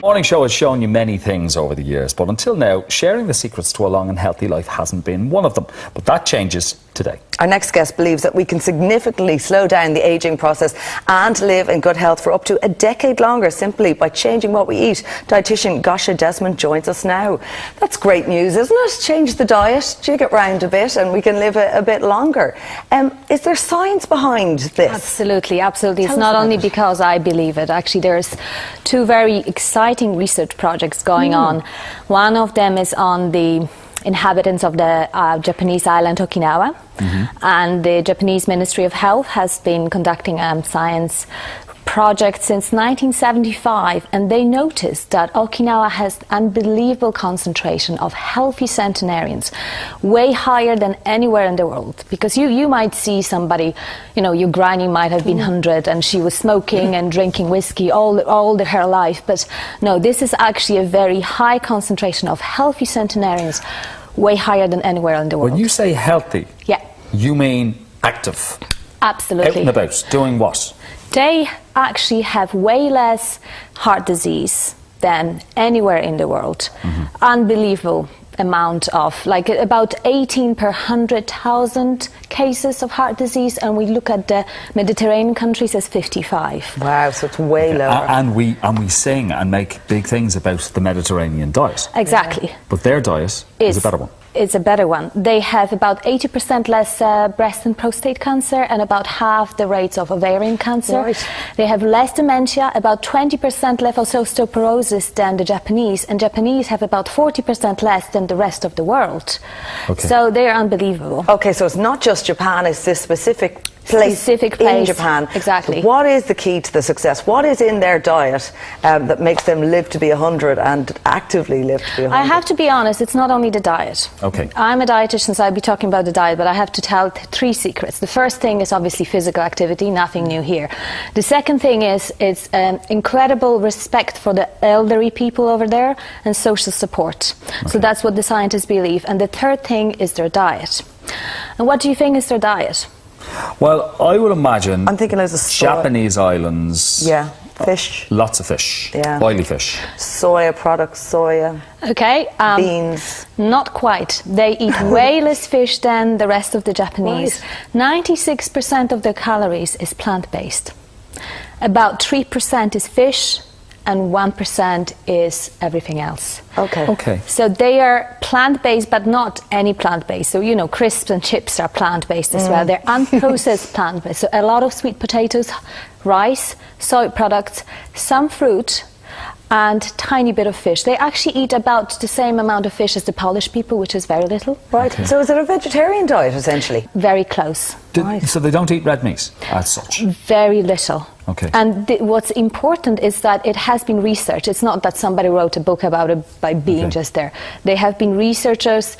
Morning Show has shown you many things over the years, but until now, sharing the secrets to a long and healthy life hasn't been one of them. But that changes today. Our next guest believes that we can significantly slow down the ageing process and live in good health for up to a decade longer simply by changing what we eat. Dietitian Gosha Desmond joins us now. That's great news, isn't it? Change the diet, jig it round a bit, and we can live a bit longer. Is there science behind this? Absolutely, absolutely. It's not only because I believe it. Actually, there's two very exciting research projects going on. One of them is on the inhabitants of the Japanese island Okinawa, and the Japanese Ministry of Health has been conducting a science project since 1975, and they noticed that Okinawa has unbelievable concentration of healthy centenarians, way higher than anywhere in the world. Because you might see somebody, you know, your granny might have been 100 and she was smoking and drinking whiskey all her life, but no, this is actually a very high concentration of healthy centenarians, way higher than anywhere in the world. When you say healthy, you mean active? Absolutely. Out and about, doing what? They actually have way less heart disease than anywhere in the world. Unbelievable amount of, like about 18 per 100,000 cases of heart disease, and we look at the Mediterranean countries as 55. Wow, so it's way lower. And we sing and make big things about the Mediterranean diet. Exactly. But their diet is a better one. It's a better one. They have about 80% less breast and prostate cancer and about half the rates of ovarian cancer. Right. They have less dementia, about 20% less osteoporosis than the Japanese, and Japanese have about 40% less than the rest of the world. So they're unbelievable. Okay, so it's not just Japan, it's this specific place in Japan. Exactly. What is the key to the success? What is in their diet that makes them live to be 100 and actively live to be 100? I have to be honest, it's not only the diet. Okay. I'm a dietitian, so I'll be talking about the diet, but I have to tell three secrets. The first thing is obviously physical activity, nothing new here. The second thing is it's incredible respect for the elderly people over there and social support. So that's what the scientists believe. And the third thing is their diet. And what do you think is their diet? Well, I would imagine I'm thinking of the Japanese islands. Yeah, fish. Lots of fish. Yeah. Oily fish. Soya products, soya. Okay. Beans. Not quite. They eat way less fish than the rest of the Japanese. 96% of their calories is plant-based. About 3% is fish, and 1% is everything else. Okay. So they are plant-based, but not any plant-based. So, you know, crisps and chips are plant-based as well. They're unprocessed plant-based. So a lot of sweet potatoes, rice, soy products, some fruit, and tiny bit of fish. They actually eat about the same amount of fish as the Polish people, which is very little. Right. So is it a vegetarian diet, essentially? Very close. So they don't eat red meat as such? Very little. Okay. And what's important is that it has been researched. It's not that somebody wrote a book about it by being just there. They have been researchers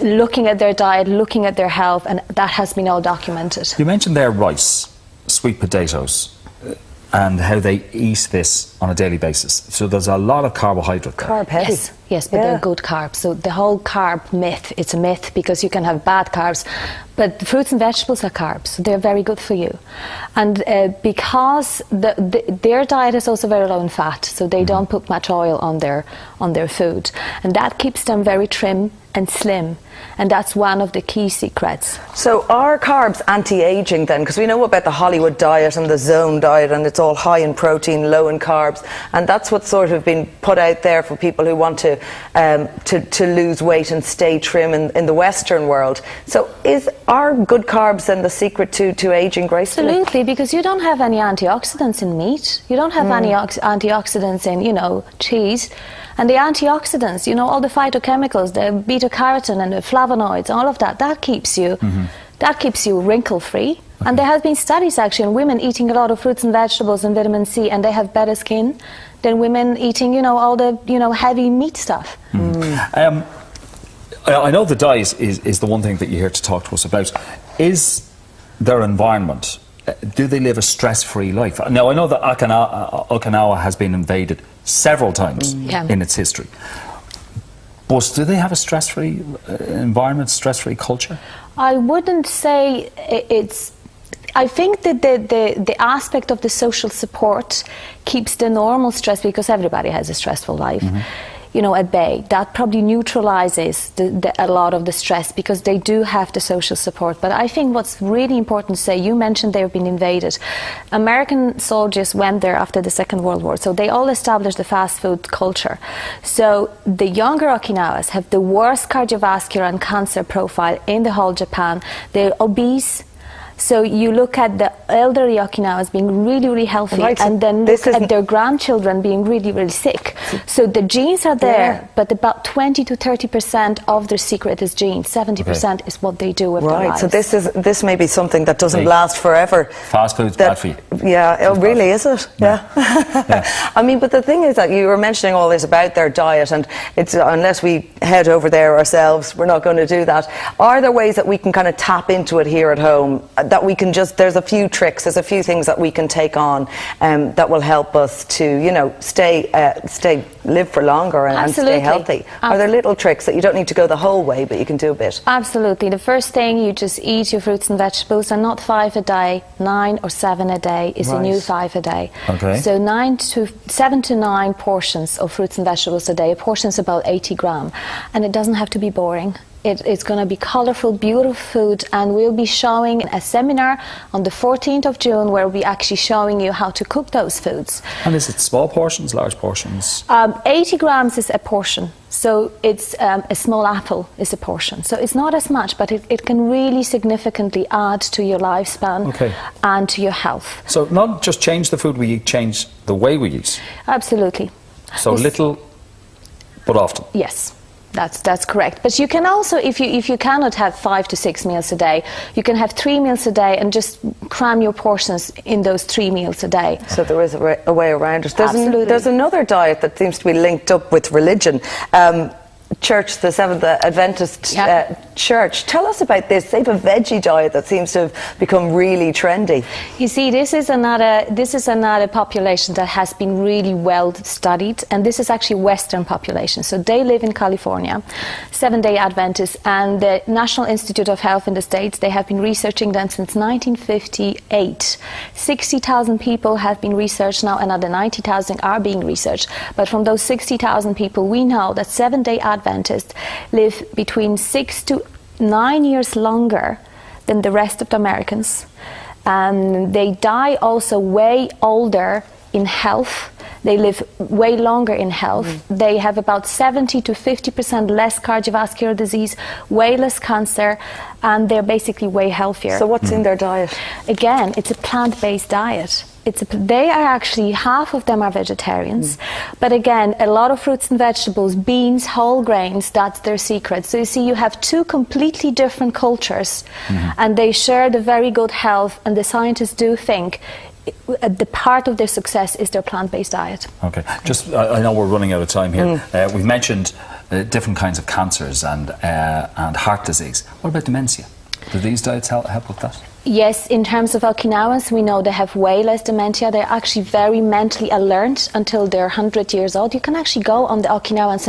looking at their diet, looking at their health, and that has been all documented. You mentioned there rice, sweet potatoes, and how they eat this on a daily basis. So there's a lot of carbohydrate there. Carb heavy. Yes, but they're good carbs. So the whole carb myth, it's a myth because you can have bad carbs, but the fruits and vegetables are carbs, so they're very good for you. And because their diet is also very low in fat, so they don't put much oil on their food, and that keeps them very trim and slim, and that's one of the key secrets. So are carbs anti-aging then? Because we know about the Hollywood diet and the zone diet, and it's all high in protein, low in carbs, and that's what's sort of been put out there for people who want to lose weight and stay trim in the Western world. So are good carbs then the secret to aging gracefully? Absolutely, because you don't have any antioxidants in meat. You don't have any antioxidants in, you know, cheese. And the antioxidants, you know, all the phytochemicals, the beta-carotene and the flavonoids, all of that, that keeps you wrinkle-free. And there have been studies actually on women eating a lot of fruits and vegetables and vitamin C, and they have better skin than women eating, you know, all the, you know, heavy meat stuff. I know the diet is the one thing that you're here to talk to us about. Is their environment, do they live a stress-free life? Now, I know that Okinawa has been invaded several times in its history. But do they have a stress-free environment, stress-free culture? I wouldn't say it's I think that the aspect of the social support keeps the normal stress, because everybody has a stressful life, you know, at bay. That probably neutralizes a lot of the stress, because they do have the social support. But I think what's really important to say, you mentioned they've been invaded. American soldiers went there after the Second World War, so they all established the fast food culture. So the younger Okinawas have the worst cardiovascular and cancer profile in the whole Japan. They're obese. So you look at the elderly Okinawas being really, really healthy, right, and then look at their grandchildren being really, really sick. So the genes are there, but about 20 to 30% of their secret is genes. 70% is what they do with their lives. So this may be something that doesn't last forever. Fast food's bad for you. Yeah, really, is it? Yeah. I mean, but the thing is that you were mentioning all this about their diet, and it's unless we head over there ourselves, we're not going to do that. Are there ways that we can kind of tap into it here at home? That we can just, there's a few tricks, there's a few things that we can take on that will help us to, you know, live for longer and stay healthy. Are there little tricks that you don't need to go the whole way, but you can do a bit? Absolutely. The first thing, you just eat your fruits and vegetables, and not 5 a day, 9 or 7 a day is a new 5 a day. Okay. So 7 to 9 portions of fruits and vegetables a day. A portion is about 80 grams, and it doesn't have to be boring. It's going to be colorful, beautiful food, and we'll be showing a seminar on the 14th of June where we'll be actually showing you how to cook those foods. And is it small portions, large portions? 80 grams is a portion. So it's a small apple is a portion. So it's not as much, but it can really significantly add to your lifespan and to your health. So not just change the food we eat, change the way we eat. Absolutely. So little, but often. Yes. That's correct. But you can also, if you cannot have 5 to 6 meals a day, you can have 3 meals a day and just cram your portions in those 3 meals a day. So there is a way around it. Absolutely. There's another diet that seems to be linked up with religion. Church, the Seventh Adventist Church. Tell us about this. They have a veggie diet that seems to have become really trendy. You see, this is another population that has been really well studied, and this is actually Western population. So they live in California, 7-day Adventists, and the National Institute of Health in the States, they have been researching them since 1958. 60,000 people have been researched now, another 90,000 are being researched. But from those 60,000 people, we know that 7-day Adventists live between 6 to 9 years longer than the rest of the Americans. They die also way older in health. They live way longer in health. They have about 70 to 50% less cardiovascular disease, way less cancer, and they're basically way healthier. So what's in their diet? Again, it's a plant-based diet. They are actually, half of them are vegetarians, but again, a lot of fruits and vegetables, beans, whole grains, that's their secret. So you see, you have two completely different cultures, and they share the very good health, and the scientists do think the part of their success is their plant-based diet. Okay, just, I know we're running out of time here. We've mentioned different kinds of cancers and heart disease. What about dementia? Do these diets help with that? Yes, in terms of Okinawans, we know they have way less dementia. They're actually very mentally alert until they're 100 years old. You can actually go on the Okinawa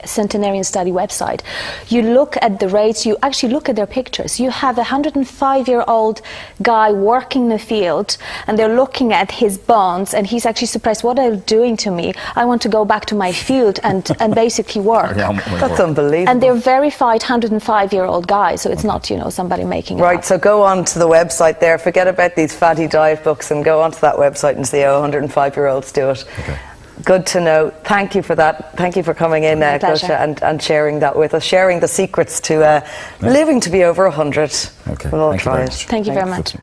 Centenarian-Study website. You look at the rates, you actually look at their pictures. You have a 105-year-old guy working in the field, and they're looking at his bones, and he's actually surprised, what are they doing to me? I want to go back to my field and basically work. That's unbelievable. And they're verified 105-year-old guys, so it's not, you know, somebody making it up. Right, so go on to the website there, forget about these fatty diet books and go onto that website and see how 105-year-olds do it. Good to know. Thank you for that. Thank you for coming in, Gosha, and sharing that with us, sharing the secrets to living to be over 100. Okay. We'll all try it. Thank you very much.